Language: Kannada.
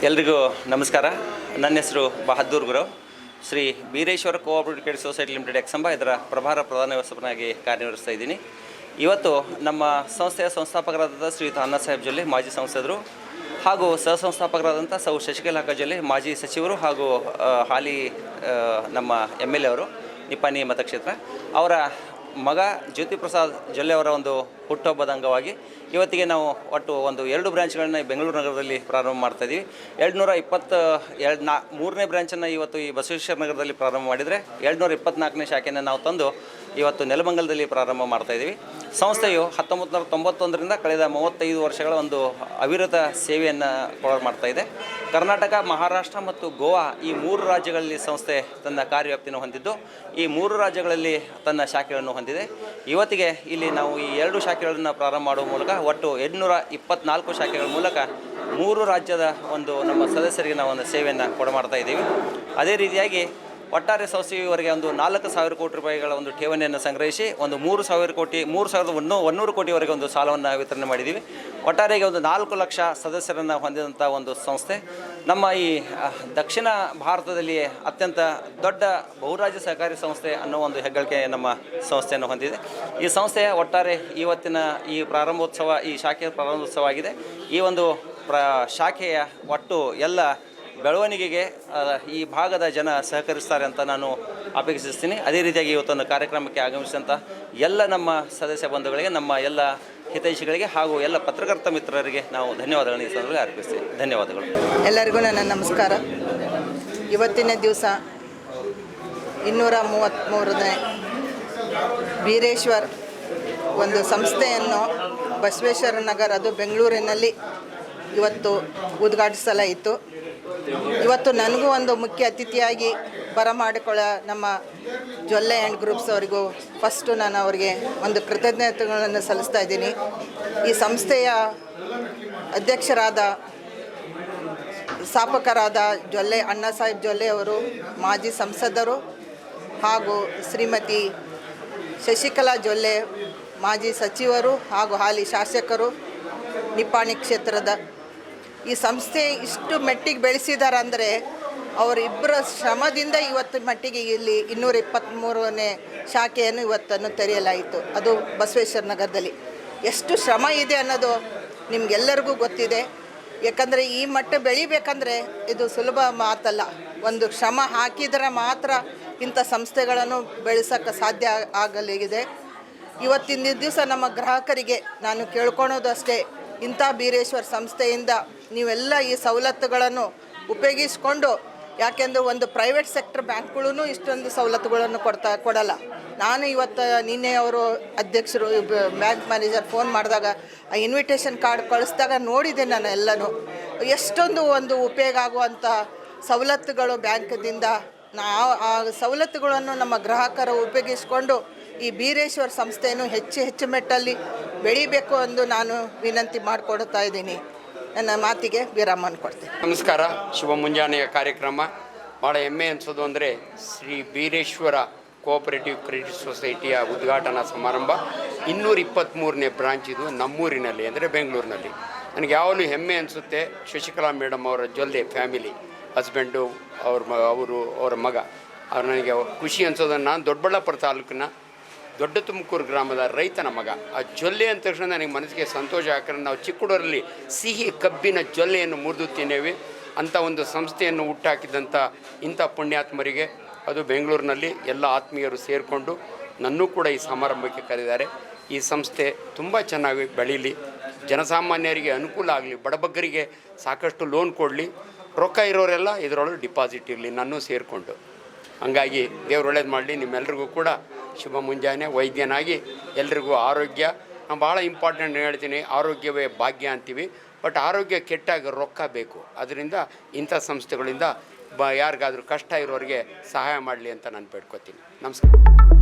ಎಲ್ರಿಗೂ ನಮಸ್ಕಾರ. ನನ್ನ ಹೆಸರು Bahaddur Guru. Shri Beereshwara co-operative credit society limited Examba ಇದರ ಪ್ರಭಾರ ಪ್ರಧಾನ ವ್ಯವಸ್ಥಾಪನಾಗಿ ಕಾರ್ಯನಿರ್ವಹಿಸ್ತಾ ಇದ್ದೀನಿ. ಇವತ್ತು ನಮ್ಮ ಸಂಸ್ಥೆಯ ಸಂಸ್ಥಾಪಕರಾದ ಶ್ರೀಯುತ ಅಣ್ಣಾ ಸಾಹೇಬ್ ಜೊಲ್ಲೆ ಮಾಜಿ ಸಂಸದರು ಹಾಗೂ ಸಹ ಸಂಸ್ಥಾಪಕರಾದಂಥ ಸೌ ಶಶಿಕಲಾ ಜೊಲ್ಲೆ ಮಾಜಿ ಸಚಿವರು ಹಾಗೂ ಹಾಲಿ ನಮ್ಮ MLA ಅವರು ನಿಪ್ಪಾಣಿ ಮತಕ್ಷೇತ್ರ ಅವರ ಮಗ ಜ್ಯೋತಿ ಪ್ರಸಾದ್ ಜೊಲ್ಲೆ ಅವರ ಒಂದು ಹುಟ್ಟುಹಬ್ಬದ ಅಂಗವಾಗಿ ಇವತ್ತಿಗೆ ನಾವು ಒಟ್ಟು ಒಂದು 2 ಬ್ರಾಂಚ್ಗಳನ್ನ ಬೆಂಗಳೂರು ನಗರದಲ್ಲಿ ಪ್ರಾರಂಭ ಮಾಡ್ತಾಯಿದ್ದೀವಿ. 223ನೇ ಬ್ರಾಂಚನ್ನು ಇವತ್ತು ಈ ಬಸವೇಶ್ವರ ನಗರದಲ್ಲಿ ಪ್ರಾರಂಭ ಮಾಡಿದರೆ 224ನೇ ಶಾಖೆಯನ್ನು ನಾವು ತಂದು ಇವತ್ತು ನೆಲಮಂಗಲದಲ್ಲಿ ಪ್ರಾರಂಭ ಮಾಡ್ತಾಯಿದ್ದೀವಿ. ಸಂಸ್ಥೆಯು 1991ರಿಂದ ಕಳೆದ 35 ವರ್ಷಗಳ ಒಂದು ಅವಿರತ ಸೇವೆಯನ್ನು ಮಾಡ್ತಾಯಿದೆ. ಕರ್ನಾಟಕ, ಮಹಾರಾಷ್ಟ್ರ ಮತ್ತು ಗೋವಾ ಈ 3 ರಾಜ್ಯಗಳಲ್ಲಿ ಸಂಸ್ಥೆ ತನ್ನ ಕಾರ್ಯವ್ಯಾಪ್ತಿಯನ್ನು ಹೊಂದಿದ್ದು ಈ 3 ರಾಜ್ಯಗಳಲ್ಲಿ ತನ್ನ ಶಾಖೆಗಳನ್ನು ಹೊಂದಿದೆ. ಇವತ್ತಿಗೆ ಇಲ್ಲಿ ನಾವು ಈ 2 ಶಾಖೆಗಳನ್ನು ಪ್ರಾರಂಭ ಮಾಡುವ ಮೂಲಕ ಒಟ್ಟು 824 ಶಾಖೆಗಳ ಮೂಲಕ 3 ರಾಜ್ಯದ ಒಂದು ನಮ್ಮ ಸದಸ್ಯರಿಗೆ ನಾವು ಒಂದು ಸೇವೆಯನ್ನು ಕೊಡಮಾಡ್ತಾ ಇದ್ದೀವಿ. ಅದೇ ರೀತಿಯಾಗಿ ಒಟ್ಟಾರೆ ಸಂಸ್ಥೆಯವರೆಗೆ ಒಂದು 4,000 ಕೋಟಿ ರೂಪಾಯಿಗಳ ಒಂದು ಠೇವಣಿಯನ್ನು ಸಂಗ್ರಹಿಸಿ ಒಂದು 3,100 ಕೋಟಿವರೆಗೆ ಒಂದು ಸಾಲವನ್ನು ವಿತರಣೆ ಮಾಡಿದ್ದೀವಿ. ಒಟ್ಟಾರೆಗೆ ಒಂದು 4 ಲಕ್ಷ ಸದಸ್ಯರನ್ನು ಹೊಂದಿದಂಥ ಒಂದು ಸಂಸ್ಥೆ. ನಮ್ಮ ಈ ದಕ್ಷಿಣ ಭಾರತದಲ್ಲಿಯೇ ಅತ್ಯಂತ ದೊಡ್ಡ ಬಹುರಾಜ್ಯ ಸಹಕಾರಿ ಸಂಸ್ಥೆ ಅನ್ನೋ ಒಂದು ಹೆಗ್ಗಳಿಕೆ ನಮ್ಮ ಸಂಸ್ಥೆಯನ್ನು ಹೊಂದಿದೆ. ಈ ಸಂಸ್ಥೆಯ ಒಟ್ಟಾರೆ ಇವತ್ತಿನ ಈ ಪ್ರಾರಂಭೋತ್ಸವ, ಈ ಶಾಖೆಯ ಪ್ರಾರಂಭೋತ್ಸವ ಆಗಿದೆ. ಈ ಒಂದು ಶಾಖೆಯ ಒಟ್ಟು ಎಲ್ಲ ಬೆಳವಣಿಗೆಗೆ ಈ ಭಾಗದ ಜನ ಸಹಕರಿಸ್ತಾರೆ ಅಂತ ನಾನು ಅಪೇಕ್ಷಿಸ್ತೀನಿ. ಅದೇ ರೀತಿಯಾಗಿ ಇವತ್ತೊಂದು ಕಾರ್ಯಕ್ರಮಕ್ಕೆ ಆಗಮಿಸಿದಂಥ ಎಲ್ಲ ನಮ್ಮ ಸದಸ್ಯ ಬಂಧುಗಳಿಗೆ, ನಮ್ಮ ಎಲ್ಲ ಹಿತೈಷಿಗಳಿಗೆ ಹಾಗೂ ಎಲ್ಲ ಪತ್ರಕರ್ತ ಮಿತ್ರರಿಗೆ ನಾವು ಧನ್ಯವಾದಗಳನ್ನು ಈ ಸಂದರ್ಭದಲ್ಲಿ ಅರ್ಪಿಸ್ತೀವಿ. ಧನ್ಯವಾದಗಳು. ಎಲ್ಲರಿಗೂ ನನ್ನ ನಮಸ್ಕಾರ. ಇವತ್ತಿನ ದಿವಸ 233ನೇ ಬೀರೇಶ್ವರ್ ಒಂದು ಸಂಸ್ಥೆಯನ್ನು ಬಸವೇಶ್ವರ ನಗರ, ಅದು ಬೆಂಗಳೂರಿನಲ್ಲಿ ಇವತ್ತು ಉದ್ಘಾಟಿಸಲಾಯಿತು. ಇವತ್ತು ನನಗೂ ಒಂದು ಮುಖ್ಯ ಅತಿಥಿಯಾಗಿ ಬರಮಾಡಿಕೊಳ್ಳೋ ನಮ್ಮ ಜೊಲ್ಲೆ ಆ್ಯಂಡ್ ಗ್ರೂಪ್ಸ್ ಅವರಿಗೂ ಫಸ್ಟು ನಾನು ಅವರಿಗೆ ಒಂದು ಕೃತಜ್ಞತೆಗಳನ್ನು ಸಲ್ಲಿಸ್ತಾ ಇದ್ದೀನಿ. ಈ ಸಂಸ್ಥೆಯ ಅಧ್ಯಕ್ಷರಾದ ಸ್ಥಾಪಕರಾದ ಜೊಲ್ಲೆ ಅಣ್ಣಾ ಸಾಹೇಬ್ ಜೊಲ್ಲೆ ಅವರು ಮಾಜಿ ಸಂಸದರು ಹಾಗೂ ಶ್ರೀಮತಿ ಶಶಿಕಲಾ ಜೊಲ್ಲೆ ಮಾಜಿ ಸಚಿವರು ಹಾಗೂ ಹಾಲಿ ಶಾಸಕರು ನಿಪ್ಪಾಣಿ ಕ್ಷೇತ್ರದ. ಈ ಸಂಸ್ಥೆ ಇಷ್ಟು ಮಟ್ಟಿಗೆ ಬೆಳೆಸಿದ್ದಾರೆ ಅಂದರೆ ಅವರಿಬ್ಬರ ಶ್ರಮದಿಂದ ಇವತ್ತು ಮಟ್ಟಿಗೆ ಇಲ್ಲಿ 223ನೇ ಶಾಖೆಯನ್ನು ಇವತ್ತನ್ನು ತೆರೆಯಲಾಯಿತು. ಅದು ಬಸವೇಶ್ವರ ನಗರದಲ್ಲಿ. ಎಷ್ಟು ಶ್ರಮ ಇದೆ ಅನ್ನೋದು ನಿಮಗೆಲ್ಲರಿಗೂ ಗೊತ್ತಿದೆ. ಯಾಕಂದರೆ ಈ ಮಟ್ಟ ಬೆಳಿಬೇಕಂದ್ರೆ ಇದು ಸುಲಭ ಮಾತಲ್ಲ. ಒಂದು ಶ್ರಮ ಹಾಕಿದರೆ ಮಾತ್ರ ಇಂಥ ಸಂಸ್ಥೆಗಳನ್ನು ಬೆಳೆಸೋಕ್ಕೆ ಸಾಧ್ಯ ಆಗಲಿದೆ. ಇವತ್ತಿನ ದಿವಸ ನಮ್ಮ ಗ್ರಾಹಕರಿಗೆ ನಾನು ಕೇಳ್ಕೊಳೋದು ಅಷ್ಟೇ, ಇಂಥ ಬೀರೇಶ್ವರ್ ಸಂಸ್ಥೆಯಿಂದ ನೀವೆಲ್ಲ ಈ ಸವಲತ್ತುಗಳನ್ನು ಉಪಯೋಗಿಸ್ಕೊಂಡು, ಯಾಕೆಂದರೆ ಒಂದು ಪ್ರೈವೇಟ್ ಸೆಕ್ಟರ್ ಬ್ಯಾಂಕ್ಗಳೂ ಇಷ್ಟೊಂದು ಸವಲತ್ತುಗಳನ್ನು ಕೊಡಲ್ಲ. ನಾನು ಇವತ್ತು ನಿನ್ನೆ ಅವರು ಅಧ್ಯಕ್ಷರು ಬ್ಯಾಂಕ್ ಮ್ಯಾನೇಜರ್ ಫೋನ್ ಮಾಡಿದಾಗ ಆ ಇನ್ವಿಟೇಷನ್ ಕಾರ್ಡ್ ಕಳಿಸಿದಾಗ ನೋಡಿದೆ ನಾನು ಎಲ್ಲನೂ. ಎಷ್ಟೊಂದು ಒಂದು ಉಪಯೋಗ ಆಗುವಂಥ ಸವಲತ್ತುಗಳು ಬ್ಯಾಂಕ್ದಿಂದ. ಆ ಸವಲತ್ತುಗಳನ್ನು ನಮ್ಮ ಗ್ರಾಹಕರು ಉಪಯೋಗಿಸ್ಕೊಂಡು ಈ ಬೀರೇಶ್ವರ್ ಸಂಸ್ಥೆಯನ್ನು ಹೆಚ್ಚು ಮೆಟ್ಟಲ್ಲಿ ಬೆಳಿಬೇಕು ಎಂದು ನಾನು ವಿನಂತಿ ಮಾಡಿಕೊಡ್ತಾ ಇದ್ದೀನಿ. ನನ್ನ ಮಾತಿಗೆ ವಿರಾಮ ಕೊಡ್ತೀನಿ. ನಮಸ್ಕಾರ. ಶುಭ ಮುಂಜಾನೆಯ ಕಾರ್ಯಕ್ರಮ. ಭಾಳ ಹೆಮ್ಮೆ ಅನಿಸೋದು ಅಂದರೆ ಶ್ರೀ ಬೀರೇಶ್ವರ ಕೋಆಪರೇಟಿವ್ ಕ್ರೆಡಿಟ್ ಸೊಸೈಟಿಯ ಉದ್ಘಾಟನಾ ಸಮಾರಂಭ 223ನೇ ಬ್ರಾಂಚ್ ಇದು ನಮ್ಮೂರಿನಲ್ಲಿ, ಅಂದರೆ ಬೆಂಗಳೂರಿನಲ್ಲಿ. ನನಗೆ ಯಾವಾಗಲೂ ಹೆಮ್ಮೆ ಅನಿಸುತ್ತೆ. ಶಶಿಕಲಾ ಮೇಡಮ್ ಅವರ ಜೊಲ್ಲೆ ಫ್ಯಾಮಿಲಿ, ಹಸ್ಬೆಂಡು, ಅವರ ಮಗ, ಅವ್ರು ನನಗೆ ಖುಷಿ ಅನಿಸೋದನ್ನು. ನಾನು ದೊಡ್ಡಬಳ್ಳಾಪುರ ತಾಲೂಕಿನ ದೊಡ್ಡ ತುಮಕೂರು ಗ್ರಾಮದ ರೈತನ ಮಗ. ಆ ಜೊಲ್ಲೆ ಅಂದ ತಕ್ಷಣ ನನಗೆ ಮನಸ್ಸಿಗೆ ಸಂತೋಷ. ಯಾಕಂದರೆ ನಾವು ಚಿಕ್ಕಡೂರಲ್ಲಿ ಸಿಹಿ ಕಬ್ಬಿನ ಜೊಲ್ಲೆಯನ್ನು ಮುರಿದು ತಿನ್ನೇವಿ. ಅಂಥ ಒಂದು ಸಂಸ್ಥೆಯನ್ನು ಹುಟ್ಟಾಕಿದಂಥ ಇಂಥ ಪುಣ್ಯಾತ್ಮರಿಗೆ, ಅದು ಬೆಂಗಳೂರಿನಲ್ಲಿ ಎಲ್ಲ ಆತ್ಮೀಯರು ಸೇರಿಕೊಂಡು ನನ್ನೂ ಕೂಡ ಈ ಸಮಾರಂಭಕ್ಕೆ ಕರೆದಿದ್ದಾರೆ. ಈ ಸಂಸ್ಥೆ ತುಂಬ ಚೆನ್ನಾಗಿ ಬೆಳೀಲಿ, ಜನಸಾಮಾನ್ಯರಿಗೆ ಅನುಕೂಲ ಆಗಲಿ, ಬಡಬಗ್ಗರಿಗೆ ಸಾಕಷ್ಟು ಲೋನ್ ಕೊಡಲಿ, ರೊಕ್ಕ ಇರೋರೆಲ್ಲ ಇದರೊಳಗೆ ಡಿಪಾಸಿಟ್ ಇರಲಿ, ನನ್ನೂ ಸೇರಿಕೊಂಡು. ಹಂಗಾಗಿ ದೇವ್ರು ಒಳ್ಳೇದು ಮಾಡಲಿ. ನಿಮ್ಮೆಲ್ರಿಗೂ ಕೂಡ ಶುಭ ಮುಂಜಾನೆ. ವೈದ್ಯನಾಗಿ ಎಲ್ರಿಗೂ ಆರೋಗ್ಯ ನಾನು ಭಾಳ ಇಂಪಾರ್ಟೆಂಟ್ ಹೇಳ್ತೀನಿ. ಆರೋಗ್ಯವೇ ಭಾಗ್ಯ ಅಂತೀವಿ, ಬಟ್ ಆರೋಗ್ಯ ಕೆಟ್ಟಾಗ ರೊಕ್ಕ ಬೇಕು. ಅದರಿಂದ ಇಂಥ ಸಂಸ್ಥೆಗಳಿಂದ ಯಾರಿಗಾದರೂ ಕಷ್ಟ ಇರೋರಿಗೆ ಸಹಾಯ ಮಾಡಲಿ ಅಂತ ನಾನು ಬೇಡ್ಕೊತೀನಿ. ನಮಸ್ಕಾರ.